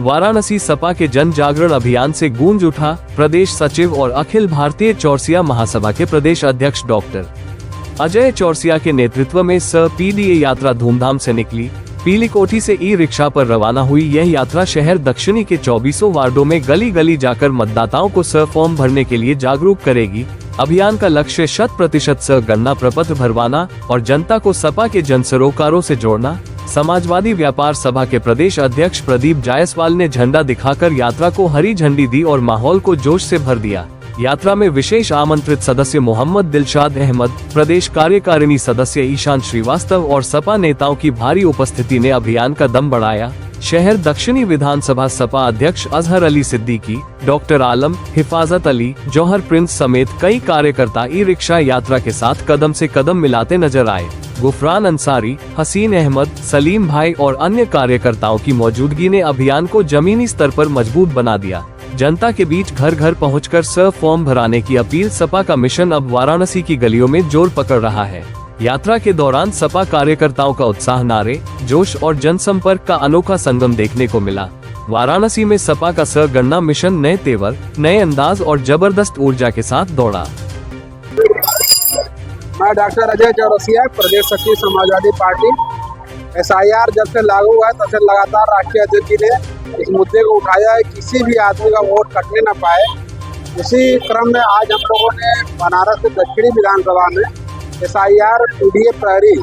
वाराणसी सपा के जन जागरण अभियान से गूंज उठा। प्रदेश सचिव और अखिल भारतीय चौरसिया महासभा के प्रदेश अध्यक्ष डॉक्टर अजय चौरसिया के नेतृत्व में पीडीए यात्रा धूमधाम से निकली। पीली कोठी से ई रिक्शा पर रवाना हुई यह यात्रा शहर दक्षिणी के 24 वार्डों में गली गली जाकर मतदाताओं को फॉर्म भरने के लिए जागरूक करेगी। अभियान का लक्ष्य 100% गणना प्रपत्र भरवाना और जनता को सपा के जनसरोकारों से जोड़ना। समाजवादी व्यापार सभा के प्रदेश अध्यक्ष प्रदीप जायसवाल ने झंडा दिखाकर यात्रा को हरी झंडी दी और माहौल को जोश से भर दिया। यात्रा में विशेष आमंत्रित सदस्य मोहम्मद दिलशाद अहमद, प्रदेश कार्यकारिणी सदस्य ईशान श्रीवास्तव और सपा नेताओं की भारी उपस्थिति ने अभियान का दम बढ़ाया। शहर दक्षिणी विधानसभा सपा अध्यक्ष अजहर अली सिद्दीकी, डॉक्टर आलम, हिफाजत अली, जौहर प्रिंस समेत कई कार्यकर्ता ई रिक्शा यात्रा के साथ कदम से कदम मिलाते नजर आए। गुफरान अंसारी, हसीन अहमद, सलीम भाई और अन्य कार्यकर्ताओं की मौजूदगी ने अभियान को जमीनी स्तर पर मजबूत बना दिया। जनता के बीच घर घर पहुंचकर फॉर्म भराने की अपील सपा का मिशन अब वाराणसी की गलियों में जोर पकड़ रहा है। यात्रा के दौरान सपा कार्यकर्ताओं का उत्साह, नारे, जोश और जनसंपर्क का अनोखा संगम देखने को मिला। वाराणसी में सपा का गणना मिशन नए तेवर, नए अंदाज और जबरदस्त ऊर्जा के साथ दौड़ा। मैं डॉक्टर अजय चौरसिया, प्रदेश सचिव समाजवादी पार्टी। SIR जब से लागू हुआ है तब से लगातार राष्ट्रीय अध्यक्ष जी ने इस मुद्दे को उठाया है, किसी भी आदमी का वोट कटने न पाए। उसी क्रम में आज हम लोगों ने बनारस के दक्षिणी विधानसभा में SIR पीडीए प्रहरी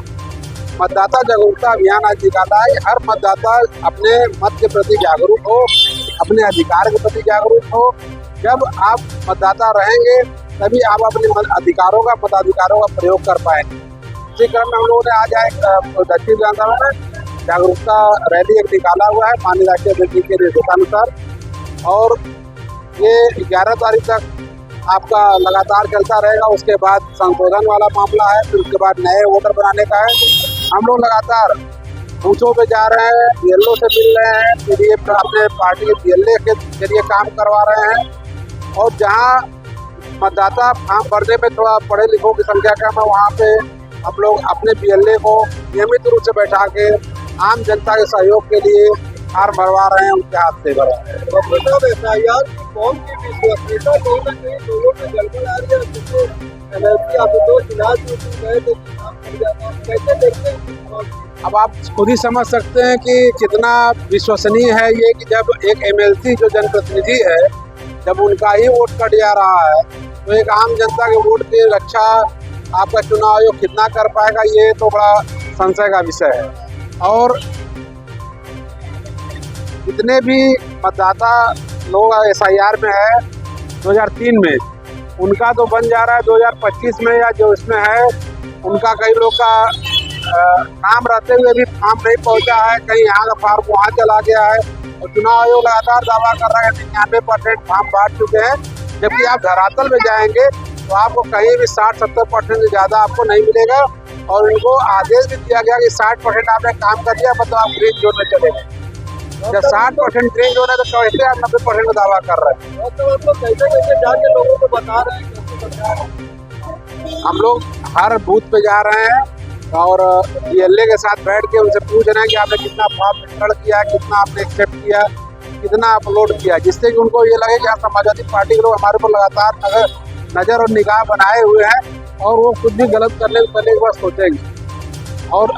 मतदाता जागरूकता अभियान आज निकाला है। हर मतदाता अपने मत के प्रति जागरूक हो, अपने अधिकार के प्रति जागरूक हो। जब आप मतदाता रहेंगे तभी आप अपने मताधिकारों का प्रयोग कर पाएंगे। इसी क्रम में हम लोगों ने आज दक्षिण विधानसभा में जागरूकता रैली एक निकाला हुआ है माननीय राष्ट्रीय अध्यक्ष के निर्देशानुसार, और ये 11 तारीख तक आपका लगातार चलता रहेगा। उसके बाद संशोधन वाला मामला है, फिर उसके बाद नए वोटर बनाने का है। हम लोग लगातार बूथों पे जा रहे हैं, BLO से मिल रहे हैं, पीडीए अपने पार्टी के BLA के जरिए काम करवा रहे हैं, और जहाँ मतदाता फॉर्म भरने में थोड़ा पढ़े लिखों की संख्या कम है वहाँ पे हम लोग अपने BLA को नियमित रूप से बैठा के आम जनता के सहयोग के लिए फॉर्म भरवा रहे हैं, उनके हाथ से भरवा रहे हैं। अब आप खुद ही समझ सकते हैं कि कितना विश्वसनीय है ये कि जब एक MLC जो जनप्रतिनिधि है, जब उनका ही वोट कट जा रहा है तो एक आम जनता के वोट की रक्षा आपका चुनाव आयोग कितना कर पाएगा, ये तो बड़ा संशय का विषय है। और जितने भी मतदाता लोग SIR में है 2003 में, उनका तो बन जा रहा है 2025 में, या जो इसमें है उनका कई लोग का नाम रहते हुए भी फॉर्म नहीं पहुंचा है, कहीं यहाँ का फॉर्म वहाँ चला गया है। और चुनाव आयोग लगातार दावा कर रहा है 99% फॉर्म बांट चुके हैं, जबकि आप धरातल में जाएंगे तो आपको कहीं भी 60-70% से ज़्यादा आपको नहीं मिलेगा। और उनको आदेश भी दिया गया कि 60% आपने काम कर दिया, मतलब आप ग्रीन जोन में चले गए। जब 60% ग्रीन जोन है तो कैसे आप 90% का दावा कर रहे हैं? कैसे जाके लोगों को बता रहे हैं? हम लोग हर बूथ पे जा रहे हैं और BLA के साथ बैठ के उनसे पूछ रहे हैं कि आपने कितना फॉर्म फिल किया, कितना आपने एक्सेप्ट किया, कितना अपलोड किया, जिससे कि उनको ये लगे कि आप समाजवादी पार्टी के लोग हमारे पर लगातार नज़र और निगाह बनाए हुए हैं और वो खुद भी गलत करने से पहले एक बार सोचेंगे। और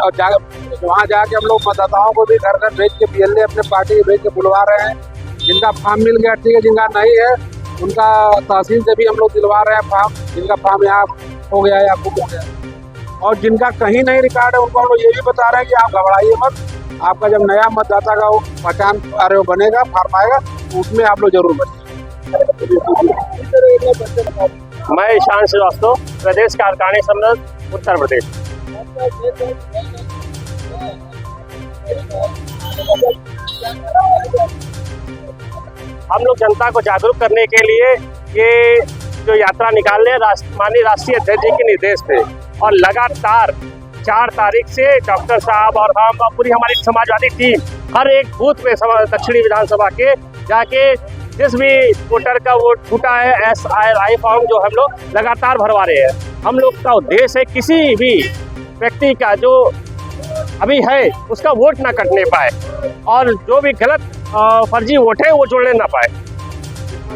वहाँ जाके हम लोग मतदाताओं को भी घर घर भेज के BLA अपने पार्टी के भेज के बुलवा रहे हैं। जिनका फॉर्म मिल गया ठीक है, जिनका नहीं है उनका तहसील से भी हम लोग दिलवा रहे हैं फॉर्म, जिनका फॉर्म यहाँ हो गया या आपको हो गया। और जिनका कहीं नहीं रिकॉर्ड है उनको हम लोग ये भी बता रहे हैं कि आप घबराइए मत, आपका जब नया मतदाता का पहचान बनेगा, फॉर्म आएगा, उसमें आप लोग जरूर बचें। मैं ईशान श्रीवास्तव, प्रदेश कार्यकारिणी समिति उत्तर प्रदेश। हम लोग जनता को जागरूक करने के लिए ये जो यात्रा निकालने माननीय राष्ट्रीय अध्यक्ष जी के निर्देश पे, और लगातार 4 तारीख से डॉक्टर साहब और हम पूरी हमारी समाजवादी टीम हर एक बूथ पे दक्षिणी विधानसभा के जाके जिस भी वोटर का वोट छूटा है SIR फॉर्म जो हम लोग लगातार भरवा रहे हैं। हम लोग का उद्देश्य है किसी भी व्यक्ति का जो अभी है उसका वोट ना कटने पाए, और जो भी गलत फर्जी वोट है वो जोड़ने ना पाए।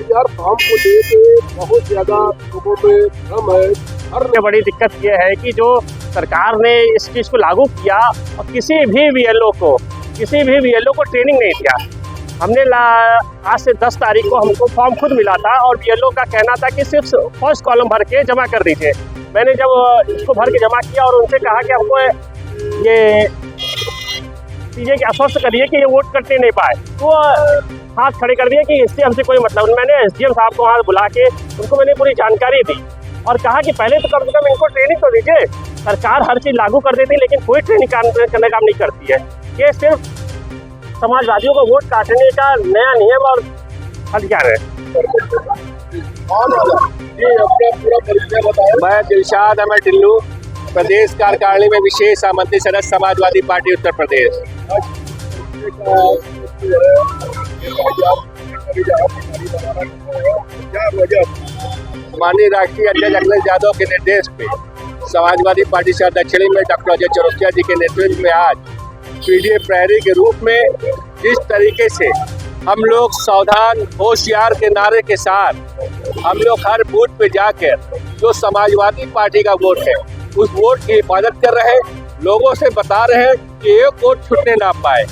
यार फॉर्म को लेके बहुत ज्यादा लोगों में भ्रम है। सबसे बड़ी दिक्कत ये है कि जो सरकार ने इस चीज़ को लागू किया और किसी भी बीएलओ को ट्रेनिंग नहीं दिया। हमने आज से 10 तारीख को हमको फॉर्म खुद मिला था और बीएलओ का कहना था कि सिर्फ फर्स्ट कॉलम भर के जमा कर दीजिए। मैंने जब इसको भर के जमा किया और उनसे कहा कि हमको ये चीज़ें कि आश्वस्त करिए कि ये वोट करने नहीं पाए, तो हाथ खड़े कर दिए कि इससे हमसे कोई मतलब नहीं। मैंने एसडीएम साहब को वहाँ बुला के उनको मैंने पूरी जानकारी दी और कहा कि पहले तो कम से कम इनको ट्रेनिंग तो दीजिए। सरकार हर चीज़ लागू कर देती है लेकिन कोई ट्रेनिंग करने काम नहीं करती है। ये सिर्फ समाजवादियों को वोट काटने का नया नियम और हथियार है। मैं दिलशाद अहमद टिल्लू, प्रदेश कार्यकारिणी में विशेष आमंत्रित सदस्य समाजवादी पार्टी उत्तर प्रदेश। माननीय राष्ट्रीय अध्यक्ष अखिलेश यादव के निर्देश पे समाजवादी पार्टी से दक्षिणी में डॉक्टर अजय चौरसिया जी के नेतृत्व में आज पीडीए प्रहरी के रूप में जिस तरीके से हम लोग सावधान होशियार के नारे के साथ हम लोग हर बूथ पे जाकर जो समाजवादी पार्टी का वोट है उस वोट की हिफाजत कर रहे हैं, लोगों से बता रहे हैं कि एक वोट छूटने ना पाए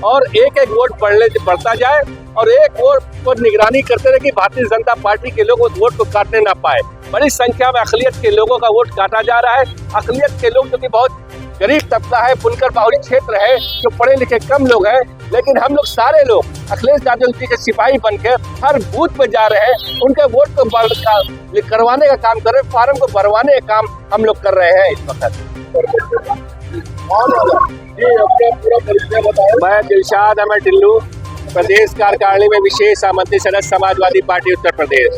और एक एक वोट बढ़ता जाए और एक वोट पर निगरानी करते रहे कि भारतीय जनता पार्टी के लोग उस वोट को काटने ना पाए। बड़ी संख्या में अकलियत के लोगों का वोट काटा जा रहा है। अकलियत के लोग जो कि बहुत गरीब तबका है, बुनकर बाहुल्य क्षेत्र है, जो पढ़े लिखे कम लोग हैं, लेकिन हम लोग सारे लोग अखिलेश यादव जी के सिपाही बनकर हर बूथ पे जा रहे हैं, उनके वोट को करवाने का काम कर रहे हैं, फार्म को भरवाने का काम हम लोग कर रहे हैं इस वक्त। मैं दिलशाद अहमद टिल्लू, प्रदेश कार्यकारिणी में विशेष आमंत्रित सदस्य समाजवादी पार्टी उत्तर प्रदेश।